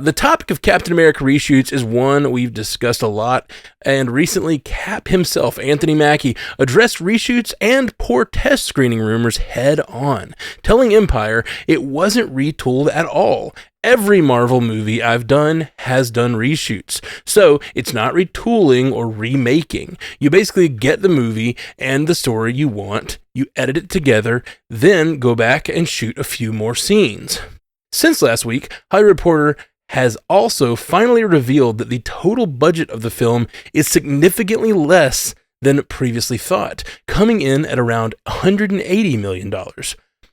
The topic of Captain America reshoots is one we've discussed a lot, and recently Cap himself, Anthony Mackie, addressed reshoots and poor test screening rumors head on, telling Empire it wasn't retooled at all. Every Marvel movie I've done has done reshoots, so it's not retooling or remaking. You basically get the movie and the story you want, you edit it together, then go back and shoot a few more scenes. Since last week, Hollywood Reporter has also finally revealed that the total budget of the film is significantly less than previously thought, coming in at around $180 million.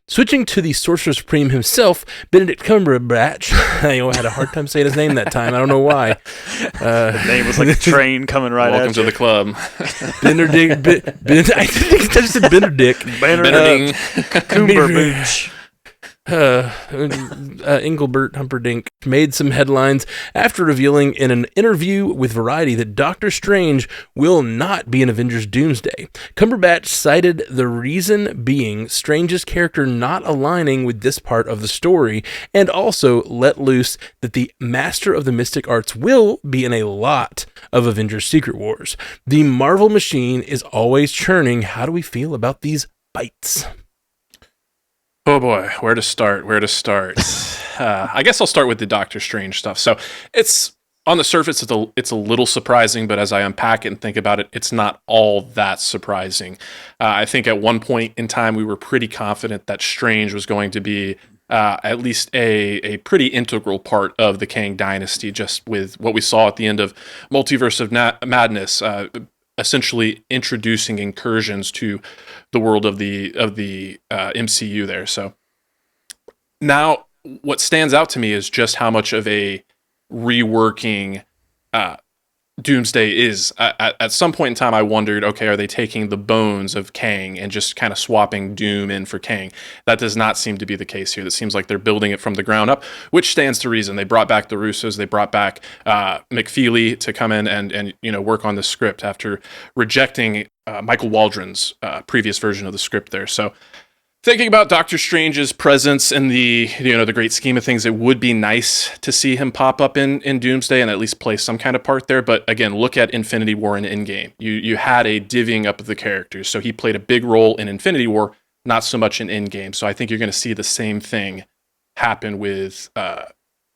Switching to the Sorcerer Supreme himself, Benedict Cumberbatch, I had a hard time saying his name that time, I don't know why. The name was like a train coming right Welcome at to you. the club. I just said Benedict. Benedict Cumberbatch. Engelbert Humperdinck made some headlines after revealing in an interview with Variety that Doctor Strange will not be in Avengers Doomsday. Cumberbatch cited the reason being Strange's character not aligning with this part of the story, and also let loose that the Master of the Mystic Arts will be in a lot of Avengers Secret Wars. The Marvel machine is always churning. How do we feel about these bites? Oh boy, where to start? I guess I'll start with the Doctor Strange stuff. So it's on the surface, it's a little surprising, but as I unpack it and think about it, it's not all that surprising. I think at one point in time, we were pretty confident that Strange was going to be at least a pretty integral part of the Kang dynasty, just with what we saw at the end of Multiverse of Madness, essentially introducing incursions to the world of the MCU there. So now what stands out to me is just how much of a reworking Doomsday is. At some point in time, I wondered, okay, are they taking the bones of Kang and just kind of swapping Doom in for Kang? That does not seem to be the case here. It seems like they're building it from the ground up, which stands to reason. They brought back the Russos. They brought back McFeely to come in and work on the script after rejecting Michael Waldron's previous version of the script there. So thinking about Doctor Strange's presence in the great scheme of things, it would be nice to see him pop up in Doomsday and at least play some kind of part there. But again, look at Infinity War and Endgame. You had a divvying up of the characters. So he played a big role in Infinity War, not so much in Endgame. So I think you're going to see the same thing happen with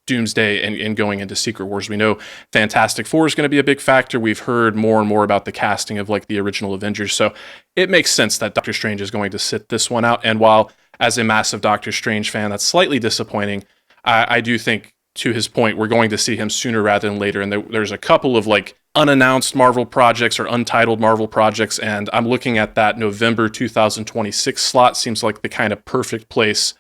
Doomsday and going into Secret Wars. We know Fantastic Four is going to be a big factor. We've heard more and more about the casting of like the original Avengers. So it makes sense that Doctor Strange is going to sit this one out. And while as a massive Doctor Strange fan, that's slightly disappointing, I do think to his point, we're going to see him sooner rather than later. And there's a couple of like unannounced Marvel projects or untitled Marvel projects. And I'm looking at that November 2026 slot. Seems like the kind of perfect place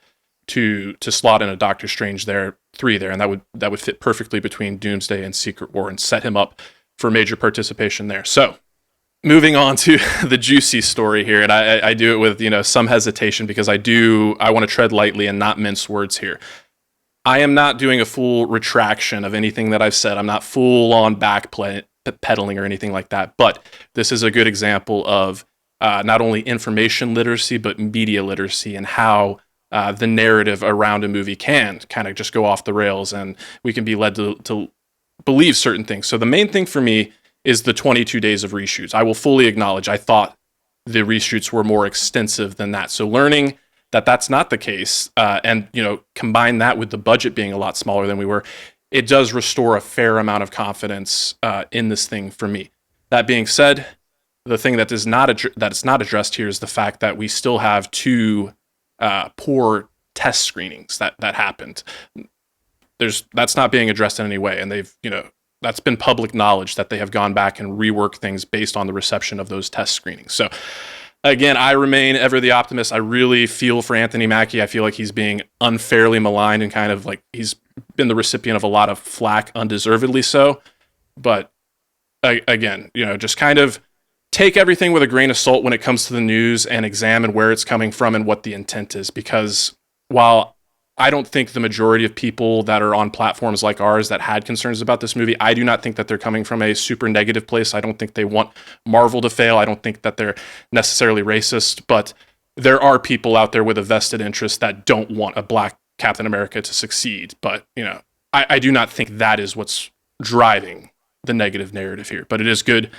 to slot in a Doctor Strange 3 there, and that would fit perfectly between Doomsday and Secret War and set him up for major participation there. So, moving on to the juicy story here, and I do it with some hesitation because I want to tread lightly and not mince words here. I am not doing a full retraction of anything that I've said. I'm not full on backpedaling or anything like that, but this is a good example of not only information literacy but media literacy and how the narrative around a movie can kind of just go off the rails and we can be led to believe certain things. So the main thing for me is the 22 days of reshoots. I will fully acknowledge I thought the reshoots were more extensive than that. So learning that that's not the case and combine that with the budget being a lot smaller than we were, it does restore a fair amount of confidence in this thing for me. That being said, the thing that is not addressed here is the fact that we still have two poor test screenings that happened. That's not being addressed in any way, and they've that's been public knowledge that they have gone back and reworked things based on the reception of those test screenings. So again, I remain ever the optimist. I really feel for Anthony Mackie. I feel like he's being unfairly maligned and kind of like he's been the recipient of a lot of flack, undeservedly so. But again, just kind of take everything with a grain of salt when it comes to the news and examine where it's coming from and what the intent is. Because while I don't think the majority of people that are on platforms like ours that had concerns about this movie, I do not think that they're coming from a super negative place. I don't think they want Marvel to fail. I don't think that they're necessarily racist, but there are people out there with a vested interest that don't want a black Captain America to succeed. But, I do not think that is what's driving the negative narrative here. But it is good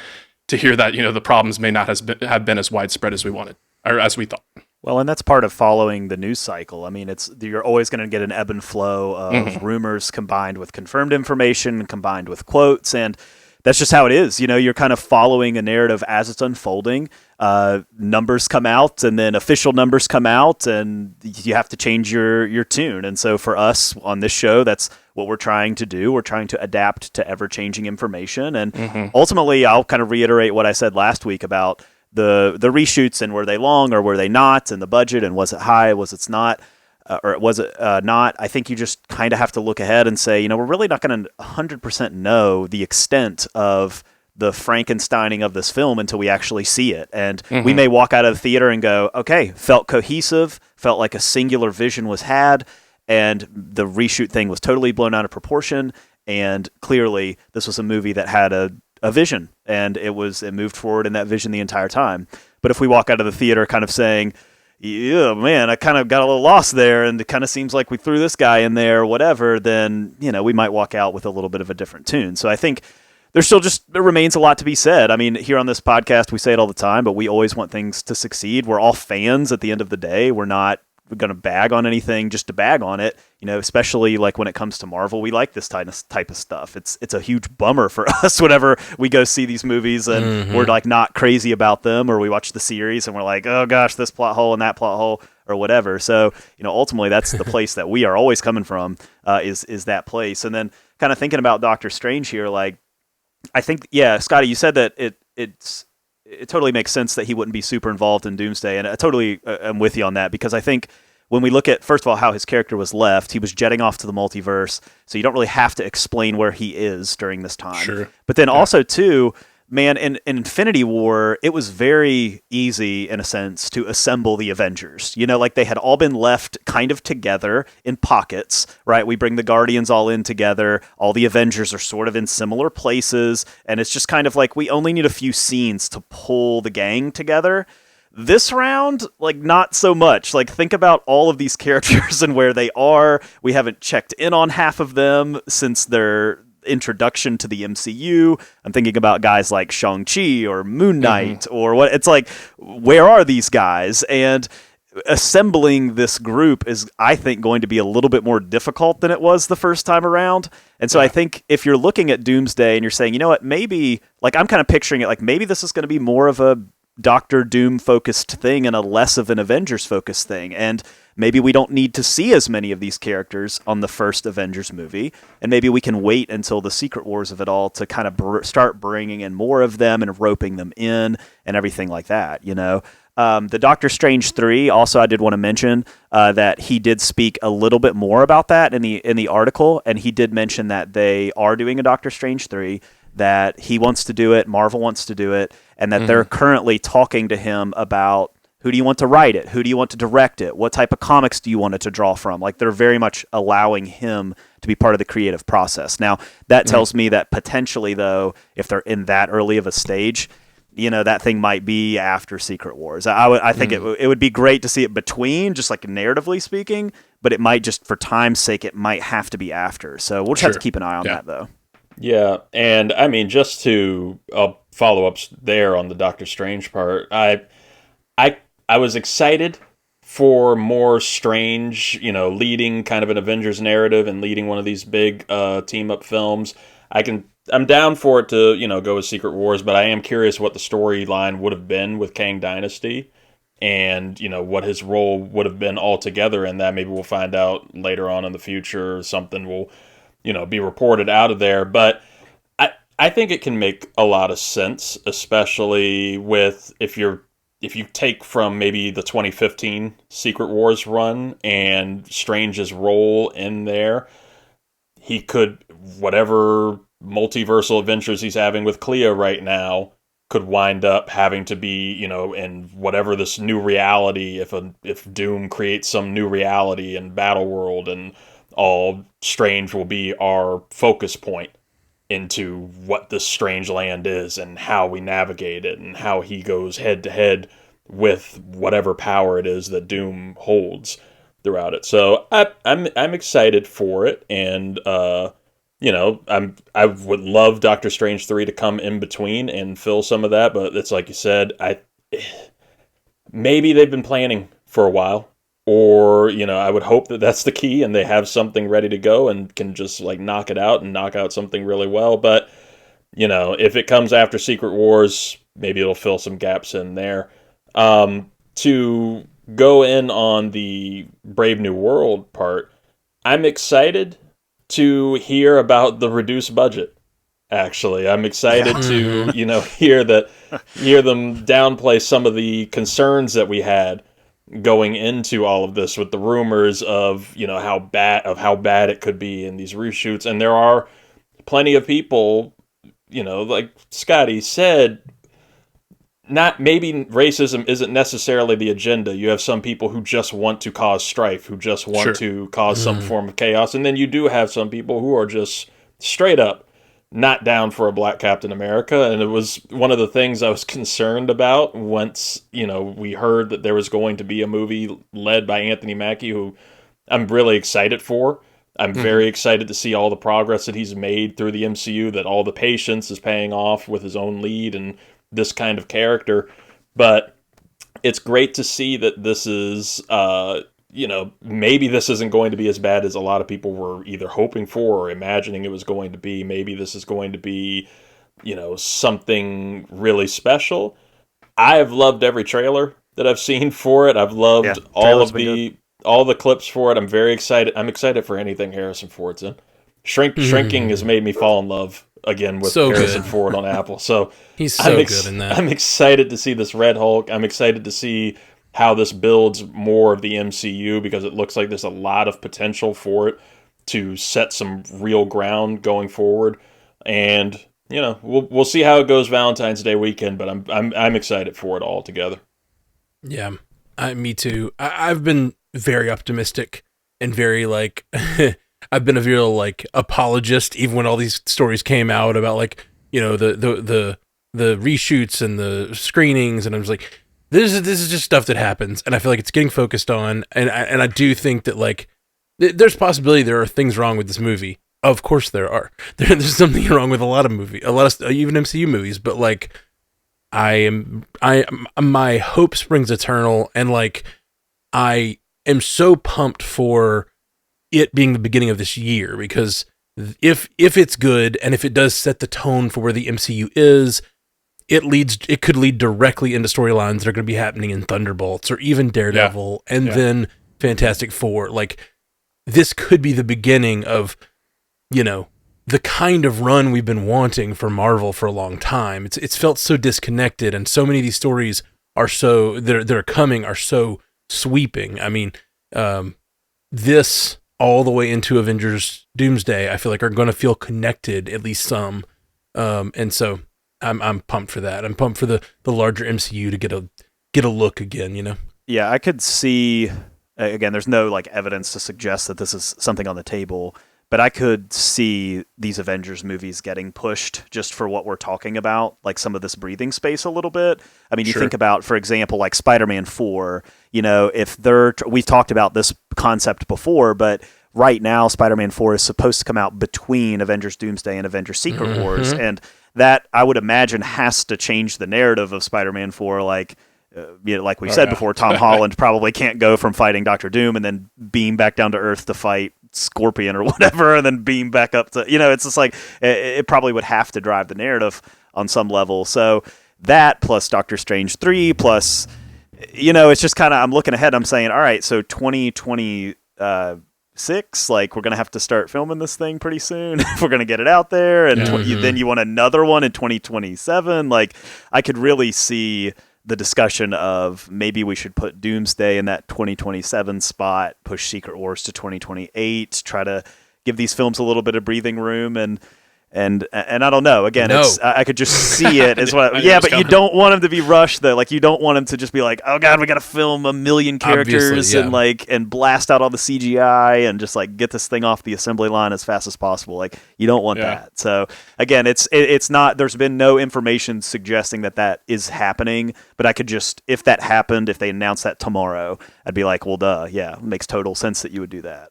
to hear that, the problems may not have been as widespread as we wanted, or as we thought. Well, and that's part of following the news cycle. I mean, you're always going to get an ebb and flow of rumors combined with confirmed information, combined with quotes, and that's just how it is. You're kind of following a narrative as it's unfolding. Numbers come out, and then official numbers come out, and you have to change your tune. And so for us on this show, that's what we're trying to do. We're trying to adapt to ever-changing information. And ultimately, I'll kind of reiterate what I said last week about the reshoots, and were they long or were they not, and the budget, and was it high, was it not, or was it not. I think you just kind of have to look ahead and say, we're really not going to 100% know the extent of the Frankensteining of this film until we actually see it. And we may walk out of the theater and go, okay, felt cohesive, felt like a singular vision was had, and the reshoot thing was totally blown out of proportion, and clearly this was a movie that had a vision, and it moved forward in that vision the entire time. But if we walk out of the theater kind of saying, yeah, man, I kind of got a little lost there, and it kind of seems like we threw this guy in there, whatever, then, we might walk out with a little bit of a different tune. So I think there remains a lot to be said. I mean, here on this podcast, we say it all the time, but we always want things to succeed. We're all fans at the end of the day. We're not going to bag on anything just to bag on it, especially like when it comes to Marvel. We like this type of stuff. It's a huge bummer for us whenever we go see these movies and we're like not crazy about them, or we watch the series and we're like, oh gosh, this plot hole and that plot hole or whatever. So, ultimately that's the place that we are always coming from, is that place. And then kind of thinking about Doctor Strange here, like, I think, yeah, Scotty, you said that it totally makes sense that he wouldn't be super involved in Doomsday, and I totally am with you on that, because I think when we look at, first of all, how his character was left, he was jetting off to the multiverse, so you don't really have to explain where he is during this time. Sure. But then also, too, man, in Infinity War, it was very easy, in a sense, to assemble the Avengers. Like they had all been left kind of together in pockets, right? We bring the Guardians all in together. All the Avengers are sort of in similar places. And it's just kind of like we only need a few scenes to pull the gang together. This round, like, not so much. Like, think about all of these characters and where they are. We haven't checked in on half of them since their introduction to the MCU. I'm thinking about guys like Shang-Chi or Moon Knight or what. It's like, where are these guys? And assembling this group is, I think, going to be a little bit more difficult than it was the first time around. And so I think if you're looking at Doomsday and you're saying, what, maybe, like, I'm kind of picturing it like maybe this is going to be more of a Doctor Doom focused thing and a less of an Avengers focused thing. And maybe we don't need to see as many of these characters on the first Avengers movie, and maybe we can wait until the Secret Wars of it all to kind of start bringing in more of them and roping them in and everything like that, The Doctor Strange 3, also I did want to mention that he did speak a little bit more about that in the article, and he did mention that they are doing a Doctor Strange 3, that he wants to do it, Marvel wants to do it, and that they're currently talking to him about who do you want to write it, who do you want to direct it, what type of comics do you want it to draw from. Like, they're very much allowing him to be part of the creative process. Now, that tells me that potentially, though, if they're in that early of a stage, that thing might be after Secret Wars. I think it would be great to see it between, just like narratively speaking, but it might just, for time's sake, it might have to be after. So we'll just have to keep an eye on that, though. Yeah, and I mean, just to follow up there on the Doctor Strange part, I was excited for more Strange, leading kind of an Avengers narrative and leading one of these big team-up films. I'm down for it to, go with Secret Wars, but I am curious what the storyline would have been with Kang Dynasty and, what his role would have been altogether in that. Maybe we'll find out later on in the future, or something will, be reported out of there. But I think it can make a lot of sense, especially with if you take from maybe the 2015 Secret Wars run and Strange's role in there, he could, whatever multiversal adventures he's having with Clea right now, could wind up having to be, in whatever this new reality, if Doom creates some new reality in Battleworld, and all, Strange will be our focus point into what this strange land is and how we navigate it and how he goes head to head with whatever power it is that Doom holds. throughout it. So I'm excited for it, and I would love Doctor Strange 3 to come in between and fill some of that, but it's like you said, maybe they've been planning for a while, or I would hope that that's the key and they have something ready to go and can just like knock it out and knock out something really well. But if it comes after Secret Wars, maybe it'll fill some gaps in there. To go in on the Brave New World part, I'm excited to hear about the reduced budget. Actually, I'm excited to hear them downplay some of the concerns that we had going into all of this with the rumors of how bad it could be in these reshoots. And there are plenty of people, like Scotty said, maybe racism isn't necessarily the agenda. You have some people who just want to cause strife, who just want to cause some form of chaos, and then you do have some people who are just straight up not down for a black Captain America. And it was one of the things I was concerned about once we heard that there was going to be a movie led by Anthony Mackie, who I'm really excited for. I'm very excited to see all the progress that he's made through the MCU, that all the patience is paying off with his own lead and this kind of character. But it's great to see that this is, maybe this isn't going to be as bad as a lot of people were either hoping for or imagining it was going to be. Maybe this is going to be, something really special. I have loved every trailer that I've seen for it. I've loved all the clips for it. I'm very excited. I'm excited for anything Harrison Ford's in. Shrinking has made me fall in love again with Harrison Ford on Apple. So he's so good in that. I'm excited to see this Red Hulk. I'm excited to see how this builds more of the MCU, because it looks like there's a lot of potential for it to set some real ground going forward. And we'll see how it goes Valentine's Day weekend, but I'm excited for it all together. Yeah, me too. I've been very optimistic and very like I've been a real like apologist even when all these stories came out about like the reshoots and the screenings, and I was like, this is just stuff that happens, and I feel like it's getting focused on, and I do think that like there's possibility there are things wrong with this movie. Of course there are. There's something wrong with a lot of even MCU movies, but like my hope springs eternal, and like I am so pumped for it being the beginning of this year, because if it's good and if it does set the tone for where the MCU is, it could lead directly into storylines that are going to be happening in Thunderbolts or even Daredevil and then Fantastic Four. Like this could be the beginning of the kind of run we've been wanting for Marvel for a long time. It's felt so disconnected, and so many of these stories are so that are coming are so sweeping. I mean, this all the way into Avengers Doomsday, I feel like are going to feel connected, at least some. And so I'm pumped for that. I'm pumped for the larger MCU to get a look again, Yeah, I could see, again, there's no like evidence to suggest that this is something on the table, but I could see these Avengers movies getting pushed just for what we're talking about, like some of this breathing space a little bit. I mean, you think about, for example, like Spider-Man 4, if we've talked about this concept before, but right now Spider-Man 4 is supposed to come out between Avengers Doomsday and Avengers Secret Wars, and that I would imagine has to change the narrative of Spider-Man 4, like we said before, Tom Holland probably can't go from fighting Doctor Doom and then beam back down to Earth to fight Scorpion or whatever, and then beam back up to, it's just like, it probably would have to drive the narrative on some level. So that plus Doctor Strange 3 plus, it's just kind of, I'm looking ahead, I'm saying, all right, so 2026, like we're going to have to start filming this thing pretty soon if we're going to get it out there. And then you want another one in 2027. Like I could really see the discussion of maybe we should put Doomsday in that 2027 spot, push Secret Wars to 2028, try to give these films a little bit of breathing room. And And I don't know. Again, No. I could just see it as what. I knew Yeah, it was but you coming. don't want him to be rushed though. Like you don't want him to just be like, oh god, we got to film a million characters Obviously, yeah. and blast out all the CGI and just like get this thing off the assembly line as fast as possible. Like you don't want Yeah. that. So again, it's not. There's been no information suggesting that is happening. But I could just, if that happened, if they announced that tomorrow, I'd be like, well, duh, yeah, it makes total sense that you would do that.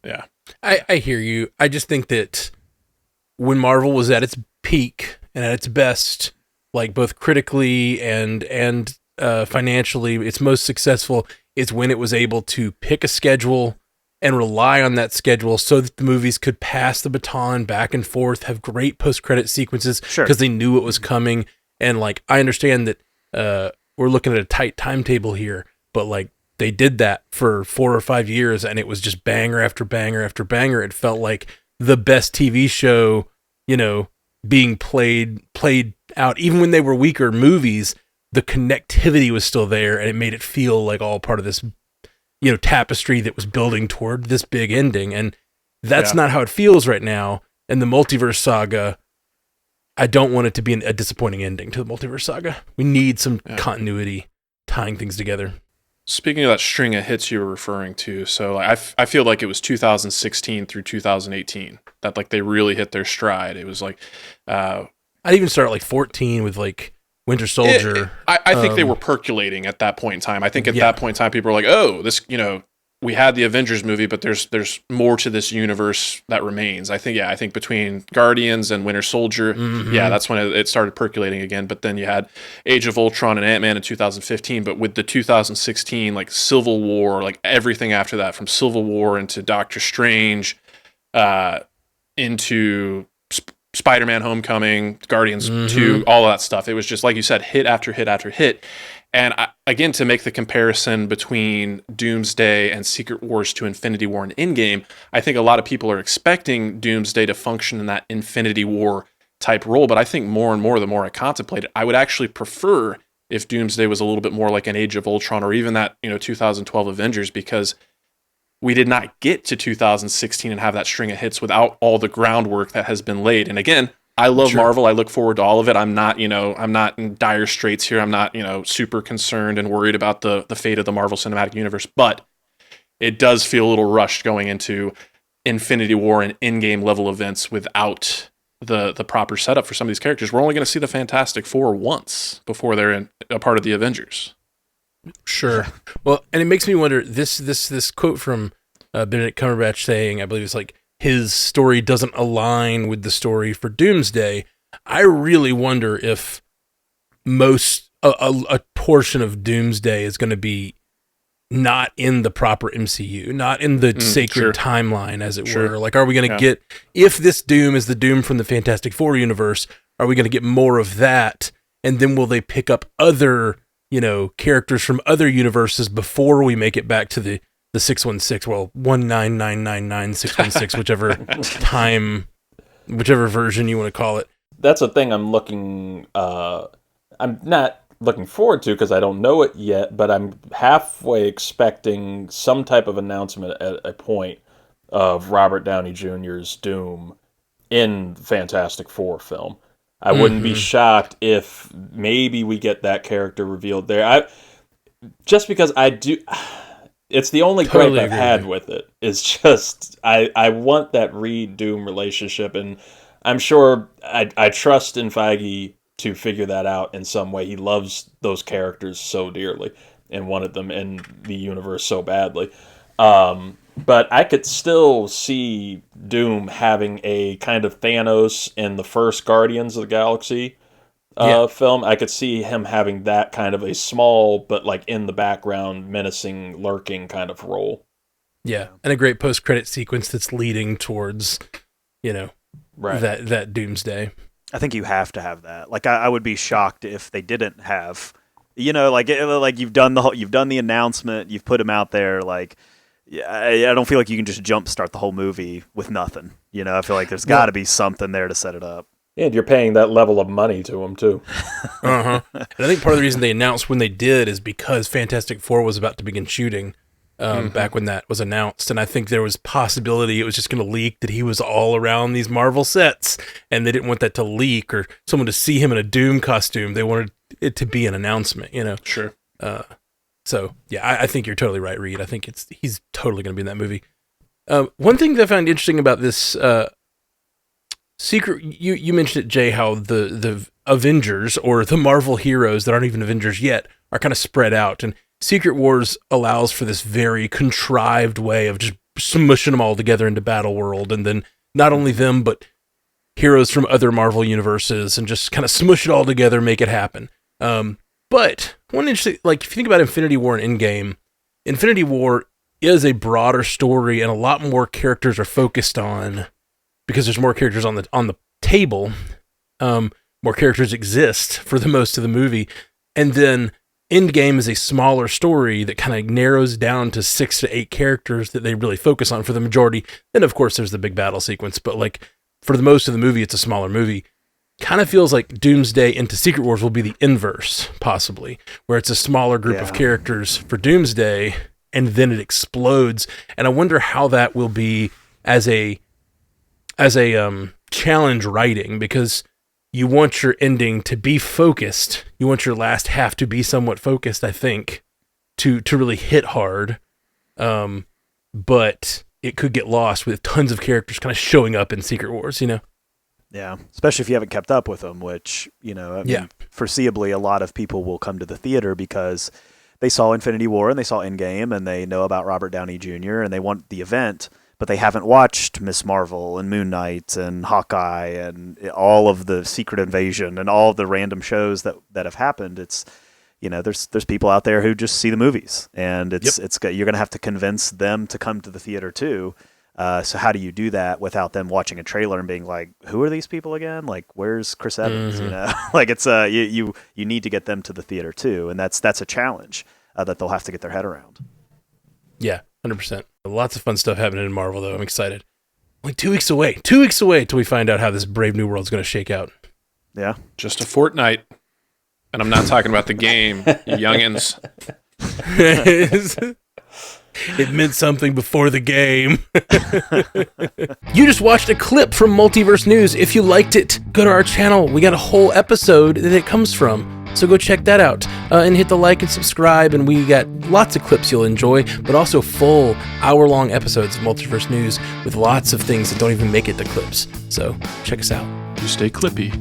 Yeah. I hear you. I just think that when Marvel was at its peak and at its best, like both critically and financially, its most successful is when it was able to pick a schedule and rely on that schedule so that the movies could pass the baton back and forth, have great post-credit sequences Sure. because they knew it was coming. And like, I understand that we're looking at a tight timetable here, but like they did that for 4 or 5 years and it was just banger after banger after banger. It felt like the best TV show, being played out. Even when they were weaker movies, the connectivity was still there and it made it feel like all part of this, tapestry that was building toward this big ending. And that's not how it feels right now. And the multiverse saga, I don't want it to be a disappointing ending to the multiverse saga. We need some continuity tying things together. Speaking of that string of hits you were referring to, so like, I feel like it was 2016 through 2018 that like they really hit their stride. It was like I'd even start at like 14 with like Winter Soldier. I think they were percolating at that point in time. I think at that point in time, people were like, "Oh, this, we had the Avengers movie, but there's more to this universe that remains." I think between Guardians and Winter Soldier, that's when it started percolating again. But then you had Age of Ultron and Ant-Man in 2015. But with the 2016 like Civil War, like everything after that, from Civil War into Doctor Strange, into Spider-Man: Homecoming, Guardians 2, all of that stuff. It was just like you said, hit after hit after hit. And again, to make the comparison between Doomsday and Secret Wars to Infinity War and Endgame, I think a lot of people are expecting Doomsday to function in that Infinity War type role. But I think more and more, the more I contemplate it, I would actually prefer if Doomsday was a little bit more like an Age of Ultron or even that 2012 Avengers, because we did not get to 2016 and have that string of hits without all the groundwork that has been laid. And again, I love Marvel. I look forward to all of it. I'm not in dire straits here. I'm not, super concerned and worried about the fate of the Marvel Cinematic Universe. But it does feel a little rushed going into Infinity War and Endgame level events without the proper setup for some of these characters. We're only going to see the Fantastic Four once before they're a part of the Avengers. Sure. Well, and it makes me wonder, this quote from Benedict Cumberbatch saying, I believe it's like, his story doesn't align with the story for Doomsday. I really wonder if a portion of Doomsday is going to be not in the proper MCU, not in the sacred timeline, as it were. Like, are we going to get, if this Doom is the Doom from the Fantastic Four universe, are we going to get more of that? And then will they pick up other, characters from other universes before we make it back to the 616, well, 19999 whichever version you want to call it. That's a thing I'm not looking forward to because I don't know it yet, but I'm halfway expecting some type of announcement at a point of Robert Downey Jr.'s Doom in the Fantastic Four film. I wouldn't be shocked if maybe we get that character revealed there. Just because I do... It's the only gripe I've had with it. It's just I want that Reed-Doom relationship, and I'm sure I trust in Feige to figure that out in some way. He loves those characters so dearly and wanted them in the universe so badly. But I could still see Doom having a kind of Thanos in the first Guardians of the Galaxy film. I could see him having that kind of a small, but like in the background, menacing, lurking kind of role. Yeah, and a great post-credit sequence that's leading towards, that Doomsday. I think you have to have that. Like, I would be shocked if they didn't have, like you've done the announcement, you've put him out there. Like, I don't feel like you can just jumpstart the whole movie with nothing. I feel like there's got to be something there to set it up. And you're paying that level of money to him, too. And I think part of the reason they announced when they did is because Fantastic Four was about to begin shooting. back when that was announced. And I think there was possibility it was just going to leak that he was all around these Marvel sets, and they didn't want that to leak or someone to see him in a Doom costume. They wanted it to be an announcement, you know? Sure. So yeah, I think you're totally right, Reed. I think he's totally going to be in that movie. One thing that I found interesting about this secret, you mentioned it, Jay, how the Avengers, or the Marvel heroes that aren't even Avengers yet, are kind of spread out, and Secret Wars allows for this very contrived way of just smushing them all together into Battle World, and then not only them, but heroes from other Marvel universes, and just kind of smush it all together, make it happen. But one interesting, like if you think about Infinity War and Endgame, Infinity War is a broader story, and a lot more characters are focused on, because there's more characters on the table. More characters exist for the most of the movie, and then Endgame is a smaller story that kind of narrows down to 6 to 8 characters that they really focus on for the majority. Then, of course, there's the big battle sequence, but like for the most of the movie, it's a smaller movie. Kind of feels like Doomsday into Secret Wars will be the inverse, possibly, where it's a smaller group of characters for Doomsday, and then it explodes. And I wonder how that will be as a challenge writing, because you want your ending to be focused. You want your last half to be somewhat focused, I think, to really hit hard. But it could get lost with tons of characters kind of showing up in Secret Wars, you know? Yeah, especially if you haven't kept up with them, which, you know, I mean, foreseeably a lot of people will come to the theater because they saw Infinity War and they saw Endgame and they know about Robert Downey Jr. and they want the event, but they haven't watched Miss Marvel and Moon Knight and Hawkeye and all of the Secret Invasion and all of the random shows that have happened. It's, you know, there's people out there who just see the movies, and it's you're going to have to convince them to come to the theater too. So how do you do that without them watching a trailer and being like, who are these people again? Like, where's Chris Evans? Mm-hmm. You know, like it's you need to get them to the theater too, and that's a challenge that they'll have to get their head around. Yeah, 100%. Lots of fun stuff happening in Marvel, though. I'm excited. Only 2 weeks away. 2 weeks away till we find out how this Brave New World's going to shake out. Yeah, just a fortnight, and I'm not talking about the game, you youngins. It meant something before the game. You just watched a clip from Multiverse News. If you liked it, go to our channel. We got a whole episode that it comes from. So go check that out and hit the like and subscribe. And we got lots of clips you'll enjoy, but also full hour-long episodes of Multiverse News with lots of things that don't even make it to clips. So check us out. You stay clippy.